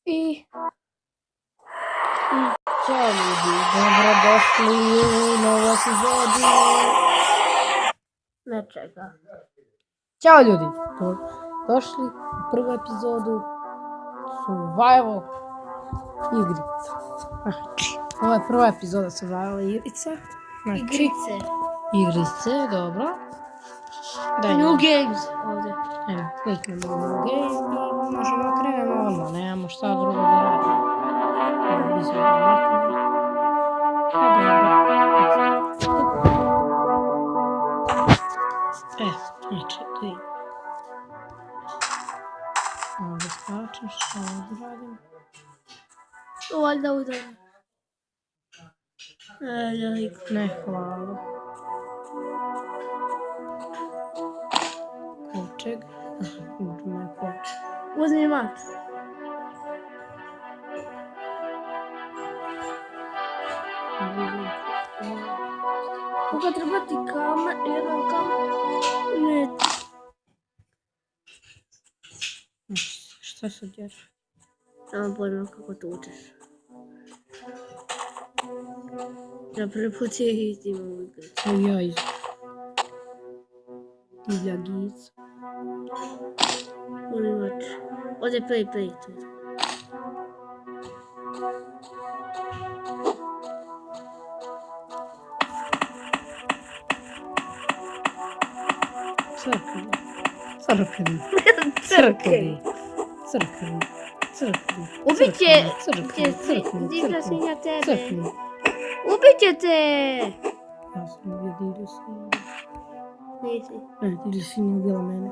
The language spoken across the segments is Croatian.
I Ćao ljudi, dobrodošli u novu epizodu nečega. Ćao ljudi, došli u prvu epizodu Survival igrica. Ovo je prva epizoda Survival igrica. Igrice, dobro. New games ovdje. Evo, kliknemo u New game i možemo krenemo odmah, nemamo šta drugo da radimo. Znači, tu je. Ovdje skačem, što ovdje radim? Valjda udarim. Ne, hvala. Kovčeg. Uzme kovčeg. Uzmi mač. Koga treba ti jedan kamen? Ne. Šta se djera? Samo pojma kako to učeš. Ja prvi put je istim u igri. Ja iz... Divlja gica. Uzmi mač. Ovdje play. Crkvi. Ubit će divlja svinja tebe. Ubit će te. Ja sam ubio divlju svinju. Nisi. Ne, divlja svinja ubila mene.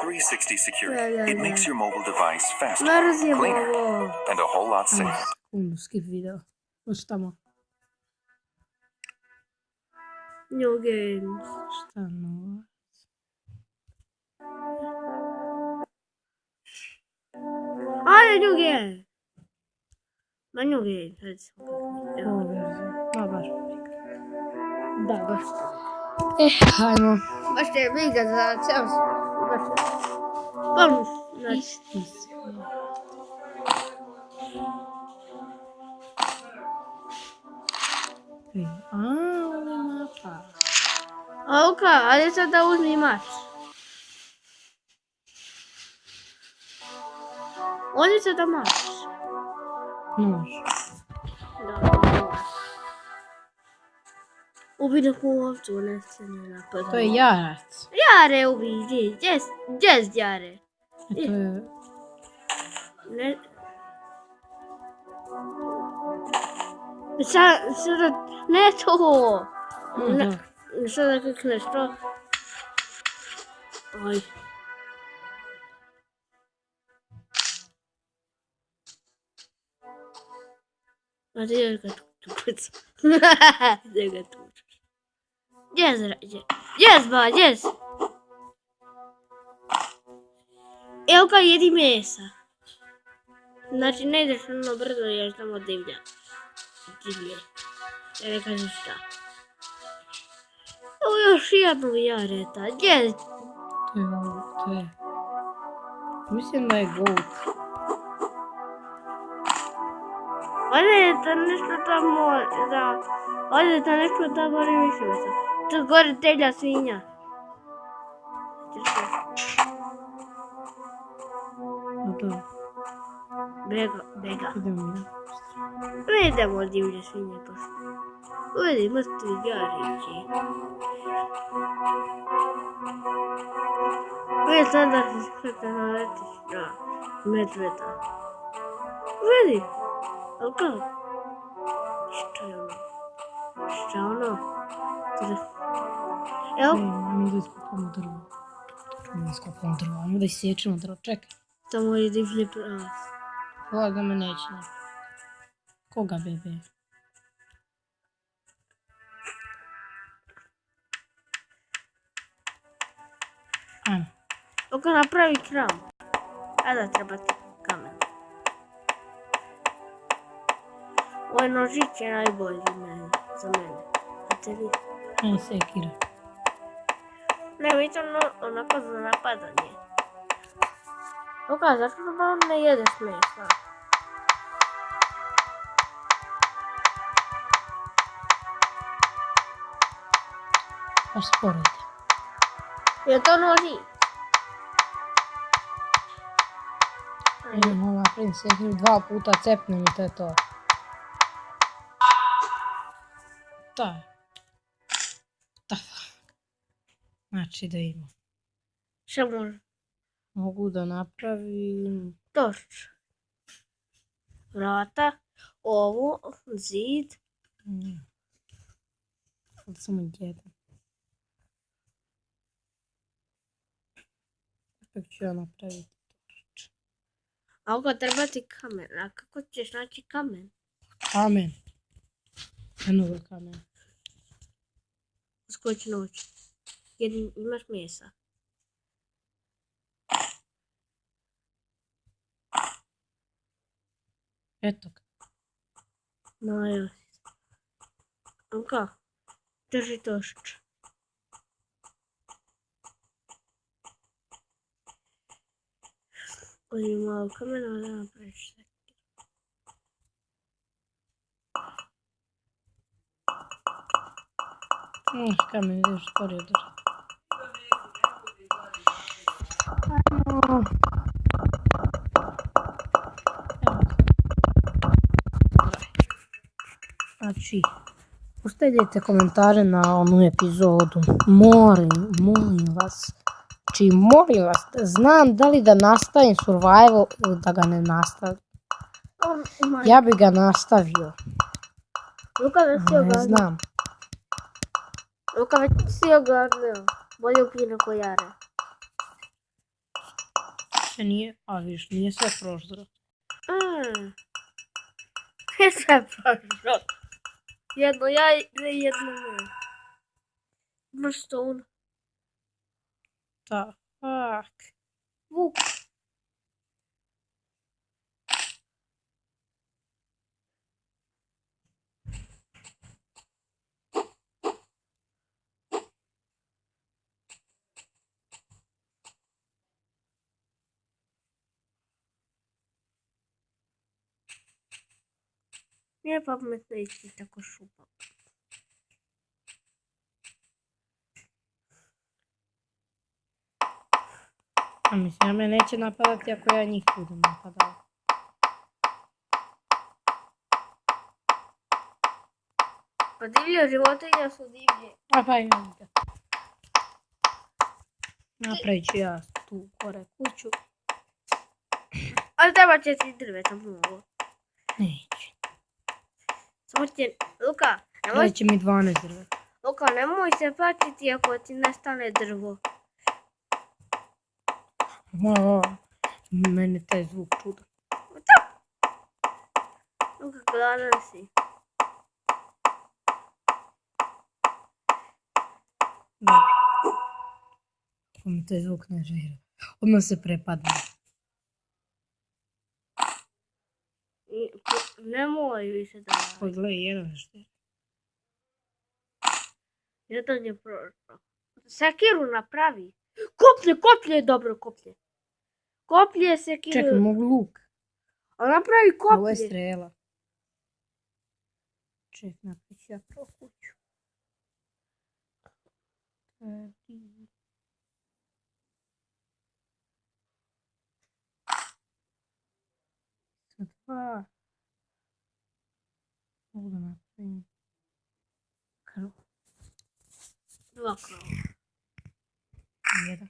360 security. It makes your mobile device faster, Mrzim cleaner, ovo. and a whole lot safer. Sekundu, skip video. Još tamo. New games. Šta novo? Ajde, new game. Ma new game, recimo. Ovo verzija. Ma baš briga. Da, baš. Hajmo. Baš te je briga za ceo baš. Bonus, znači. Isti se. Ovo je mapa. Oka, ajde sad da uzmi mač. Ovdje se da mač. Nož. Da. Ubi neku ovcu, ne se ne napada. To je jarac. Jare ubi, gdje jare? To je... Ne. Sada, ne to. Ne, sada klikneš to. Aj. A gdje ga tučeš? Gdje ga tučeš? Gdje? Evo ga jedi mesa. Znači ne ideš ono brzo jer tamo divlje. Ja ne kažem šta. Evo još jednog jareta. Gdje? To je... Mislim da je goat. Odete nešto tamo, da... Odete nešto tamo, ne mislim se. Tu gore divlja svinja. Da. Bega. Idemo. Ne idemo divlje svinje pa. Uvedi mrtvi jarići. Uvedi sada se skvrta naletiš na medveda. Uvedi. Ali kako? Šta je ono? Evo. Ajmo da iskopamo drvo. Ajmo da isječemo drvo, čekaj. Tamo je divlji pravac. Hvala da me neće neko. Koga bebe? Ajmo. Oko napravi kram. A da treba ti kamen. Ovaj nožić je najbolji za mene. A tebi? Meni sekira. Ne, mi to onako za napadanje. Luka, zašto da ne jedeš mesa? Baš sporo ide. Je to noži? Imam napravim sekiru 2 puta cepnem i to je to. Da. Da. Znači da imam. Šta može? Mogu da napravim... Torč. Vrata. Ovo. Zid. Samo jedan. Kako ću ja napraviti torč? A ovo treba ti kamen. A kako ćeš naći kamen? Kamen. Eno ga kamen. S koji će noći? Jer imaš mesa. Eto ga. No, evo. Luka, drži torč. Uzmi malo kamena da napraviš sve. Kamen ide još sporije drži. Ajmo. Znači, ostavljajte komentare na onu epizodu. Molim vas. Znači, molim vas, znam da li da nastavim survival ili da ga ne nastavim. Ja bi ga nastavio. Luka, već si Ne ogarnio. znam. Luka, već si ogarnio. Bolje upij neko jare. Se nije, a viš, nije sve proždro. Je sve prošlo. Jedno ja i jedno ne. Imaš stone. Da, fuck. Vuk. Nije pametno ići tako šupa. A mislim, ja me neće napadati ako ja njih budem napadao. Pa divlje životinje su divlje. A pa imam ga. Napravit ću ja tu gore kuću. Ali treba će ti drveta mnogo. Neće. Samo će... Luka, Treba će mi 12 drveta. Luka, nemoj se plaćiti ako ti nestane drvo. Meni taj zvuk čuda. Luka, gladan si. Dobro. Ako mi taj zvuk ne žira. Odmah se prepadne. Nemoj više da... Pogledaj, jedan što je. Jedan je prošlo. Sekiru napravi. Koplje je dobro koplje. Koplje sekiru. Čekaj, mogu luk. A napravi Ovo je koplje. strela. Čekaj, napravit ću ja prvo kuću. Dva. Mogu da napravim krov. 2 krova. Jedan.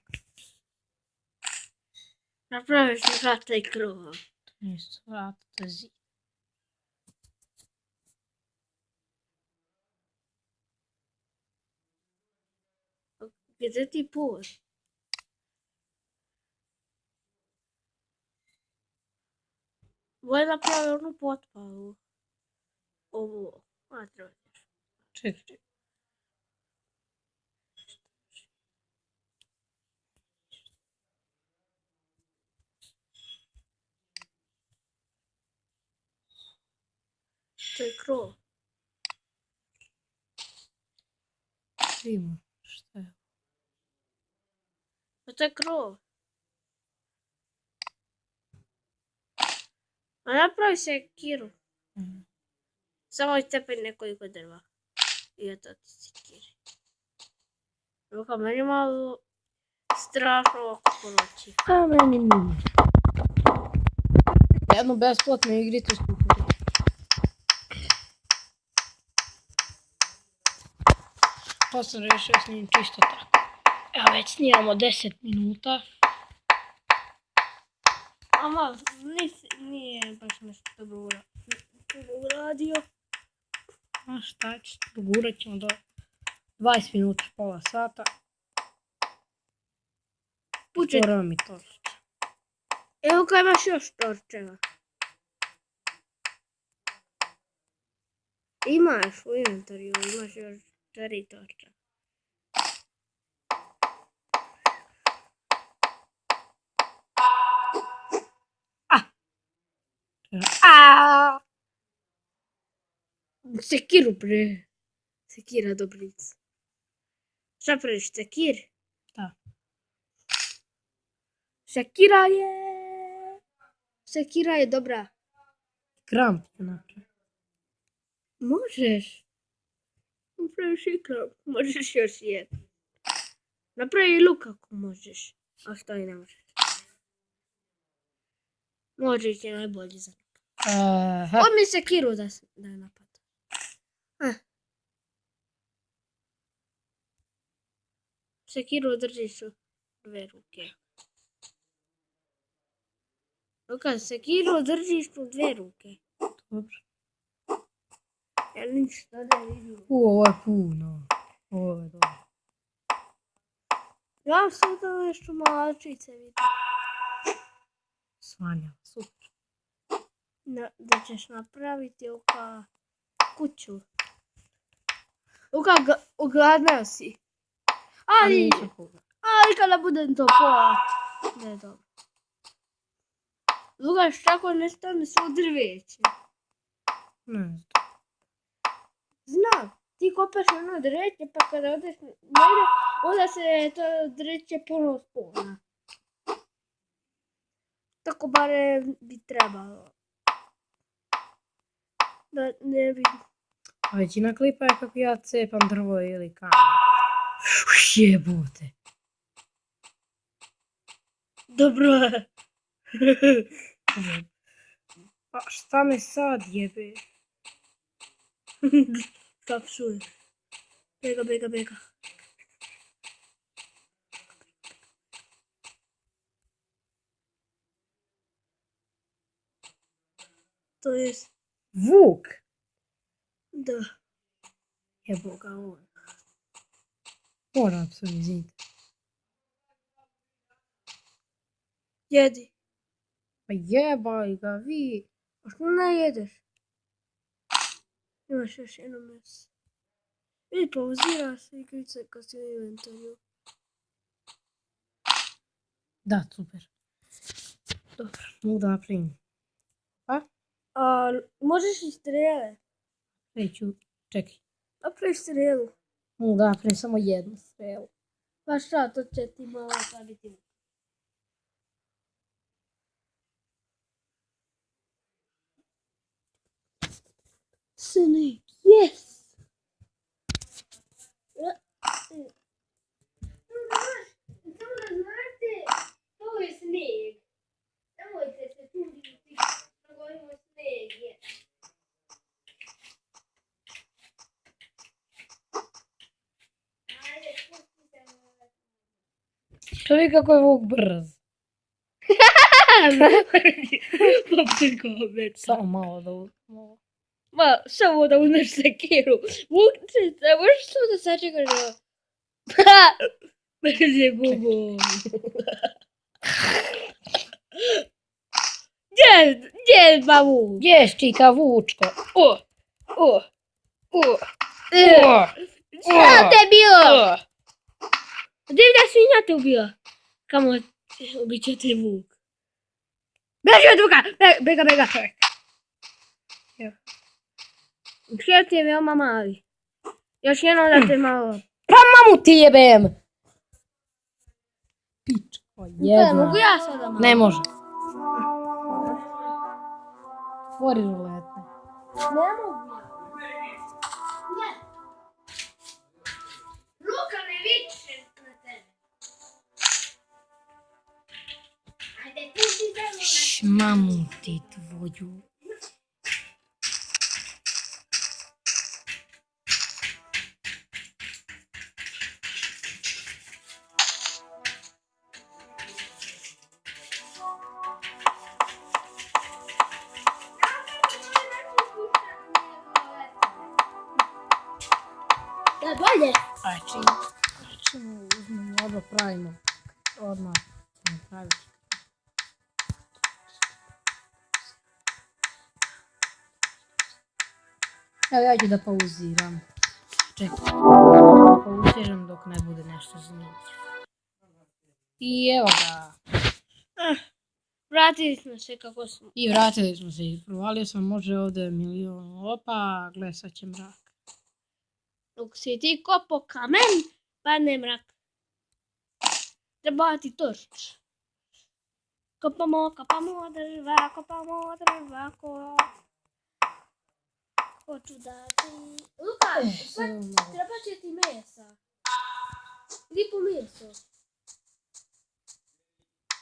Napraviš vrata i krova. To nisu vrata, to je zid. Gdje ti put? Ovo je napravio onu potpalu. Ovo. A, treba ćeš. Čekaj. To je krov. Vidimo šta je. To je krov. A napravi sekiru. Samo iscepaj nekoliko drva. I eto ti sekiri. Luka, meni malo strašno ovako po noći. A meni nije. Jednu besplatnu igricu skupili. To sam rešio s njim čisto tako. Evo već snimamo 10 minuta. Ama nije baš nešto dobro uradio. A šta će, dogurat ćemo do 20 minuta, pola sata. Puče. Skoro mi to. Evo kaj imaš još torčeva. Imaš u inventariju, imaš još 4 torčeva. Sekiru pre. Sekira dobrica. Šta preš, sekir? Da. Sekira je dobra. Kramp je napravio. Možeš. Napraviš i kramp. Možeš još jedan. Napravi i luk ako možeš. A što i ne možeš. Možeš je najbolji za luk. Odmi sekiru da napada. Sekiru držiš u 2 ruke. Luka, sekiru držiš u 2 ruke. Dobro. Ja ništa ne vidim. Ovo je puno. Ovo je dobro. Ja sam da nešto malčice vidim. Svanja, super. Da ćeš napraviti oka kuću. Luka, ugladnao si. Ali kada budem to pola, ne dobro. Luka, šta ako nestane svo drveće? Ne znam. Znam, ti kopaš ono drveće pa kada odeš negdje, onda se to drveće ponovo spona. Tako barem bi trebalo. Da ne bi... Većina klipa je kako ja cepam drvo ili kamen. Jebote. Dobro. A šta me sad jebe? Šta psuje? Bega. To jest... Vuk! Da. Jebo ga on. Moram se izviniti. Jedi. Pa jebaj ga vi. A što ne jedeš? Imaš još jedno meso. I pauzira se igrice kad si u inventariju. Da, super. Dobro, mogu da napravim. A možeš i strele. Neću, čekaj. Napravi strelu. Mogu da napravim samo jednu strelu. Pa šta, to će ti malo staviti. Snake, yes! Samo da znate, to je sneg. Nemojte se čuditi što govorimo sneg, yes. Ajde, pustite me. To vi kako je Vuk brz. Samo malo da uzmemo. Ma, samo da uzmeš sekiru. Vukčice, možeš tu da sačekaš da... Bez je gubo. Gdje ba Vuk? Gdje čika Vučko? Šta te bilo? Divlja svinja te ubila. Kamo ubiće te Vuk. Beži od Vuka! Bega. Šijel ti je veoma mali. Još jedno da te malo... Pa mamu ti jebem! Pičko, jedna. Mogu ja sada malo? Ne može. Otvori ruletne. Ne mogu ja. Ne. Luka ne viče na tebe. Ajde, ti si zemlju na Mamu ti tvoju. Da bolje. A čim uzmemo odmah pravimo. Odmah ćemo praviti. Evo ja ću da pauziram. Čekaj. Pauziram dok ne bude nešto zanimljivo. I evo ga. Vratili smo se kako smo. I vratili smo se. Provalio sam može ovdje milion. Opa, gle sad će mrak. Dok si ti kopo kamen, padne mrak. Treba ti torč. Kopamo drva, hoću da ti... Luka, treba će ti mesa. Idi po meso.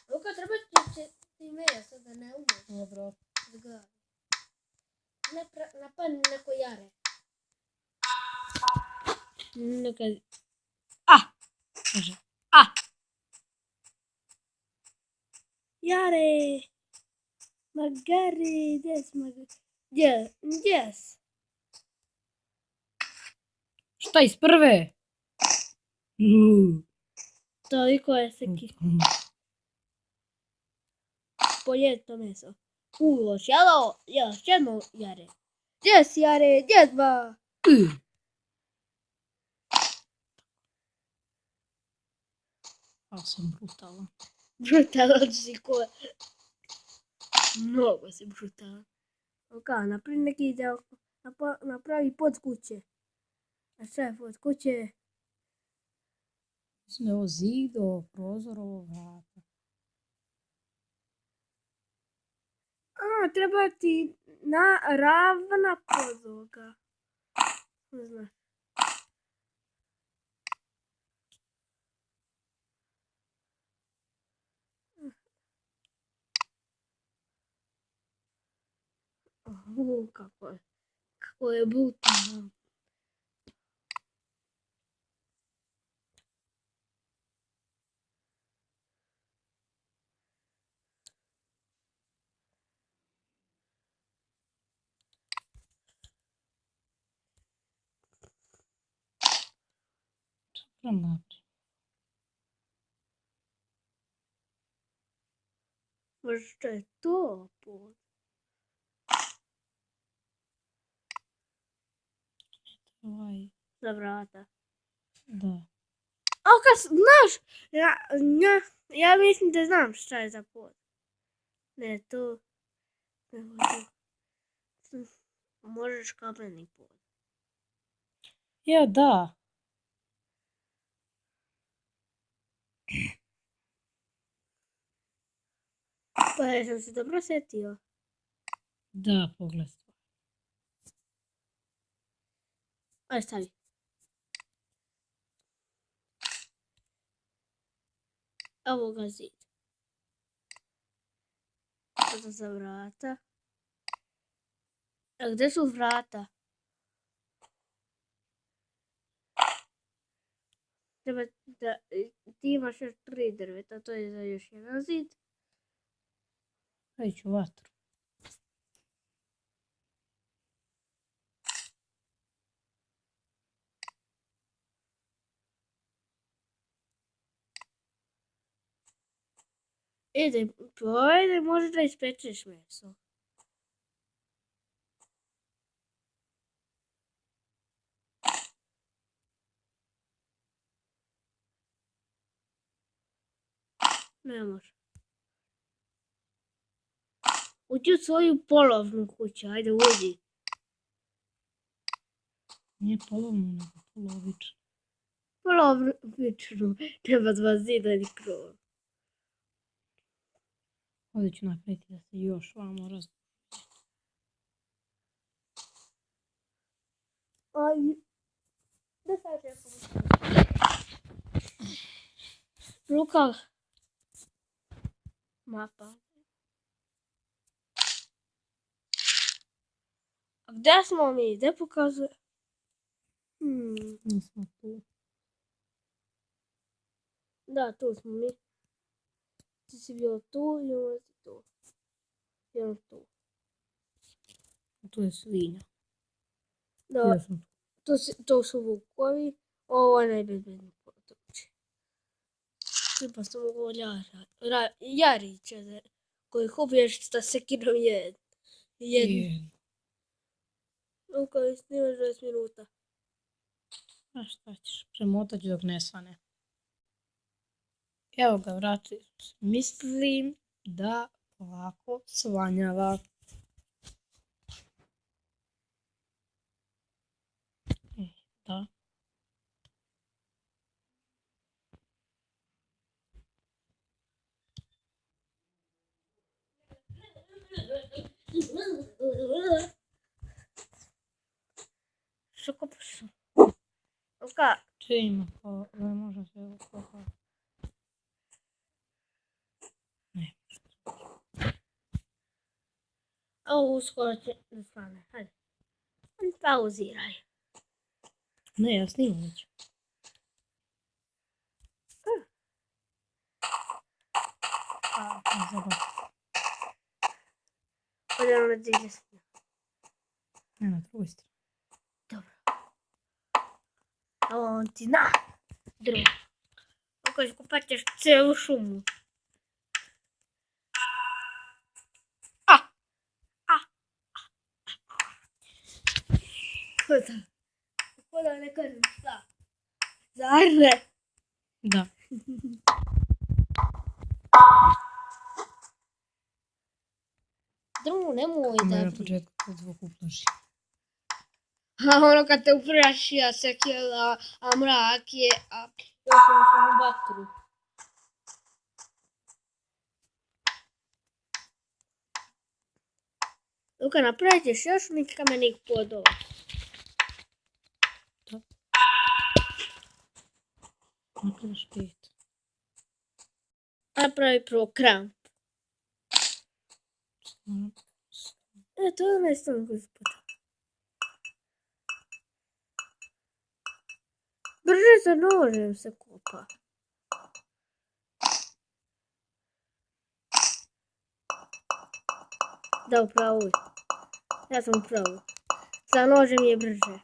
Luka, treba će ti meso da ne umeš. Dobro. Zgledaj. Napadni neko jare. Neka... Kaže. Jare! Magari, gdje si? Šta iz prve? Toliko je seki. Pojedi to meso. Još jedno jare. Gdje si jare? Gdje dva? Ja sam brutalan. Brutalan si ko... Mnogo si brutalan. Napravi neki deo. Napravi pod kuće. A šta je pod kuće? Mislim da je ovo zid, ovo prozor, ovo vrata. Treba ti ravna podloga. Ne znam. Kako je brutalno. Možda je to pod. Za vrata. Da. A kad znaš, ja mislim da znam šta je za pod. Ne, to. Možeš kameni pod. Ja, da. Pa jesam se dobro sjetio. Da, pogled. Aj, stavi. Evo ga zid. Sada za vrata. A gdje su vrata? Treba da ti imaš još 3 drveta, to je za još jedan zid. Aj ću vatru. Ajde, možeš da ispečeš meso. Ne može. Uđi u svoju polovnu kuću, ajde uđi. Nije polovno, nego polovično. Polovičnu, treba 2 zida ni krov. Ovdje ću napraviti da se još vamo razbuđe. Aj, da sad će Luka. Mapa. A gdje smo mi? Gdje pokazuje? Nismo tu. Da, tu smo mi. Ti si bio tu i ovo si tu. I on tu. Tu je svinja. Da, Ja sam tu. to su vukovi. Ovo je najbezbednije područje. Tipa sam ovo jariće koji ubiješ sa sekirom jedan. Luka, vi snimaš 20 minuta. A šta ćeš? Premotat ću dok ne svane. Evo ga, vratili smo se. Mislim da polako svanjava. Da. Što kopaš? Luka, Čim, ne može se ukopati. Ne. ovo uskoro će da svane. Hajde. Pauziraj. Ne, ja snimam već. Odjelo na dvije snima. Ne, na drugoj strani. Dobro. On ti na drugo. Luka, iskopat ćeš cijelu šumu. Kako da ne kažem šta? Zar ne? Da. Drugo, nemoj Me da na početku to zvuk uplaši. A ono kad te upraši, a sekela, a mrak je, a još sam u vatru. Luka, napravit ćeš još mi kamenih podova. Napraviš 5. Napravi prvo kramp. To je onaj stan koji se počeo. Brže za nožem se kopa. Da, upravo. Ja sam upravo. Za nožem je brže.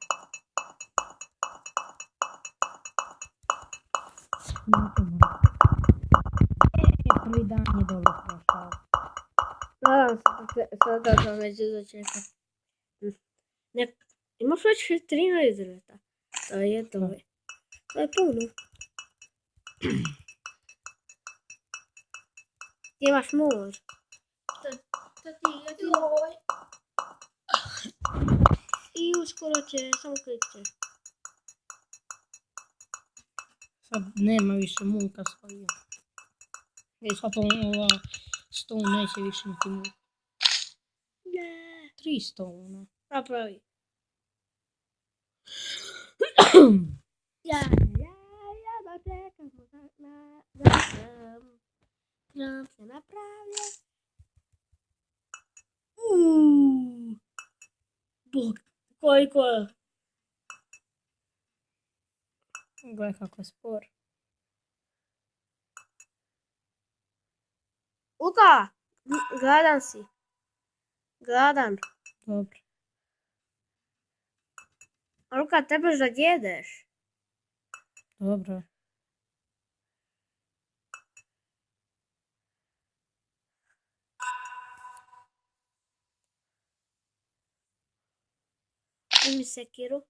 Prvi dan je dobro prošao. Nadam se sada sam već začekao. Imaš već 13 drveta. To je to. To je puno. Ti imaš mor. I uskoro će, samo kliče. Sad nema više muka svojih. I sad ova stone neće više niti muka. Ne. 3 stone. Napravi. Ja dočekam da sam. Kramp se napravlja. Bog, koliko je? Gledaj kako je spor. Luka, gladan si. Gladan. Dobro. A Luka, trebaš da jedeš. Dobro. Imi sekiru.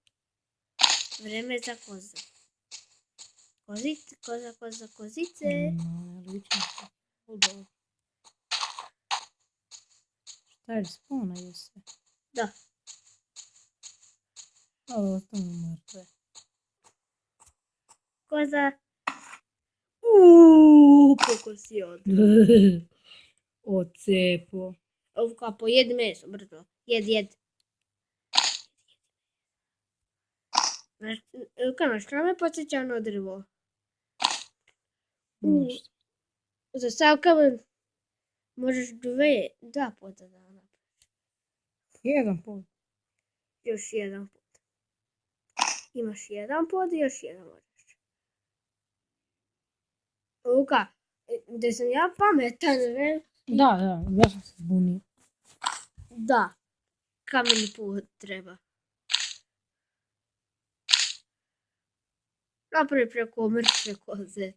Vreme za kozu. Kozice, koza, kozice. Lično se. Dobro. Šta je spona je se? Da. Ovo ostane mrtve. Koza. Koliko si od. Ocepo. Ovo kao pojedi meso, brzo. Jed. Što me podsjeća na drvo? Nešto. Za sav kamen možeš dva puta da napraviš. Jedan put. Još jedan put. Imaš jedan put i još jedan možeš. Luka, da sam ja pametan, ne? Da, ja sam se zbunio. Da, kameni put treba. Napravi preko mrtve koze.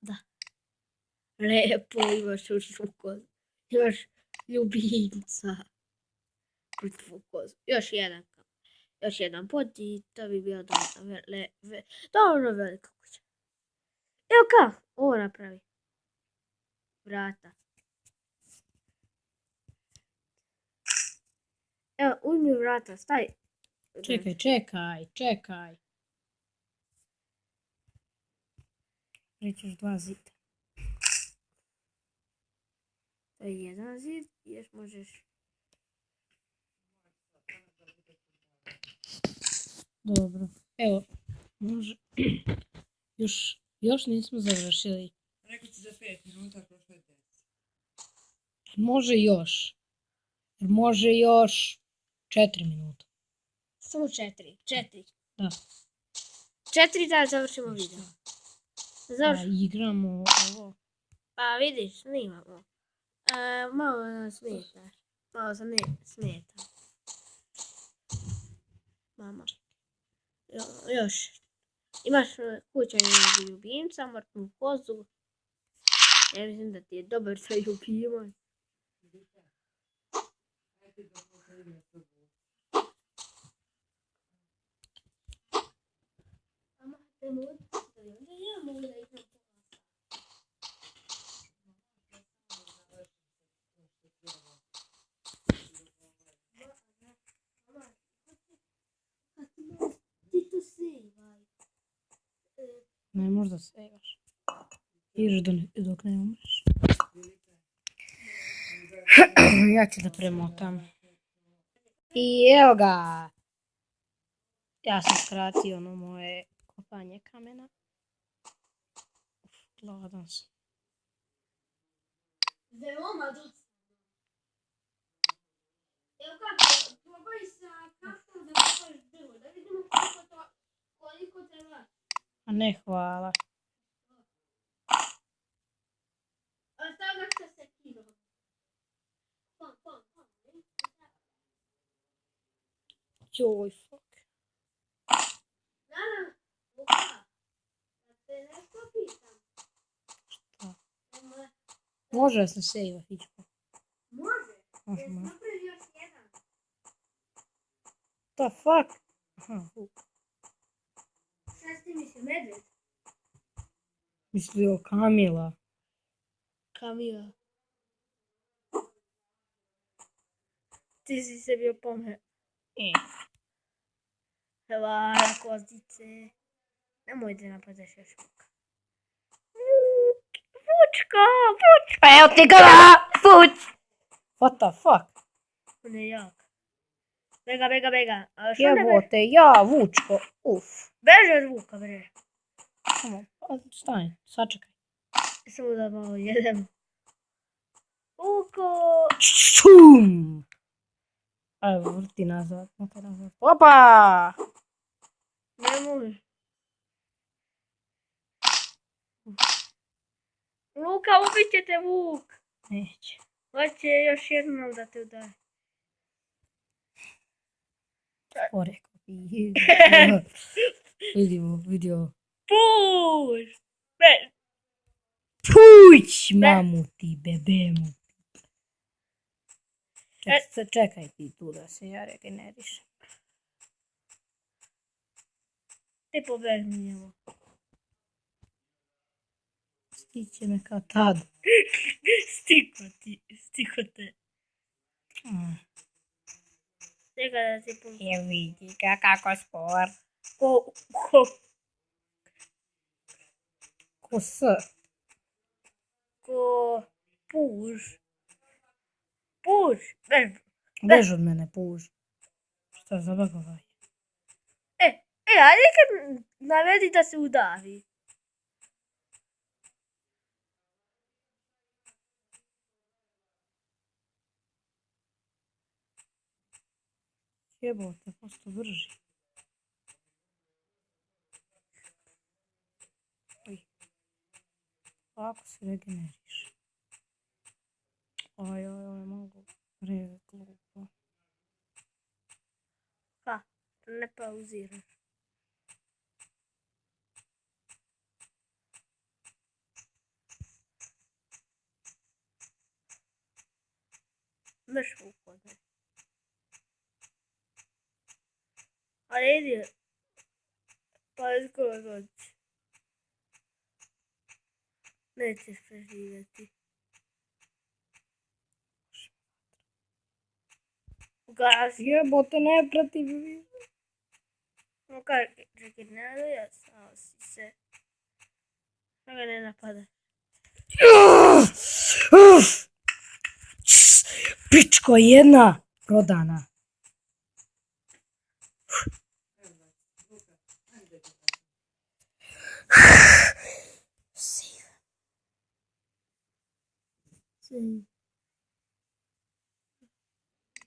Da. Lepo imaš mrtvu kozu. Imaš ljubimca. Mrtvu kozu. Još jedan kamen. Još jedan pod i to bi bio dobro velika kuća. Evo kao, ovo napravi. Vrata. Evo, uzmi vrata, staj. Čekaj. Rećeš 2 zida. To je jedan zid, još možeš... Dobro. Evo, može... Još nismo završili. Rekao ti za 5 minuta, prošlo je 10. Može još. Može još 4 minuta. Samo 4. Da. 4 da završimo video. Igramo ovo. Pa vidiš, snimamo. Malo nas smeta. Malo sam ne smeta. Mama. Još. Imaš kuća i ljubimca, mrtvu kozu. Ja mislim da ti je dobar sa ljubimom. Ne možda se igraš. Igraš dok ne umreš. Ja ću da premotam. I evo ga. Ja sam skratio ono moje kopanje kamena. Gladan sam. Veoma dosta. Evo kako, probaj sa kafom da kopaš drvo, da vidimo koliko treba. A ne, hvala. A stavljaš sa sekirom. Pom. Joj, fuck. Nana, Luka, da te nešto pitam. Šta? Može se sejva, Fičko. Može, Može. napravi još jedan. The fuck? Aha, Šta ti misli, medved? mislio Kamila. Kamila. Ti si se bio pamet. Hvala, kozice. Nemojte napadaš još Vuka. Vučka! Evo ti ga! Fuć! What the fuck? On je jak. Bega. Jebote, ja, Vučko. Uf. Beže od Vuka, bre. Samo, stani, sačekaj. Samo da malo jedem. Vuko! Šum! Evo, vrti nazad. Opa! Nemoj. Luka, ubit će te Vuk. Neće. Hoće još jednom da te udari. Porekao. Vidio. Puš! Puć, mamu ti, bebe mu. Čekaj ti tu da se ja regenerišem. Ti pobegni njemu. Stiće me kao tad. Stiko te. Čeka da ti puš. Je vidi kako spor. Ko s? Ko puš. Puš! Bež od mene, puž. Šta za bagovaj? Ajde kad navedi da se udavi. Jebote, posto brži. Kako se regeneriš? Oj, mogu. Glupo. Pa, ne pauziraš. Mrš uhodaj. Ali idi. Pa skoro doći. Nećeš preživjeti. Ugasi. Jebote, ne prati mi. No kaj, čekaj, ne dojasao si se. Da ga ne napada. Pičko jedna prodana.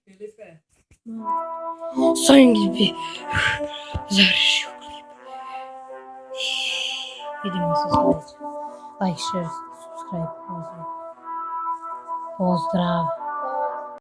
Filipe, Svojim bi završio klip. Vidimo se sljedeće. Like, share, subscribe, pozdrav. Pozdrav.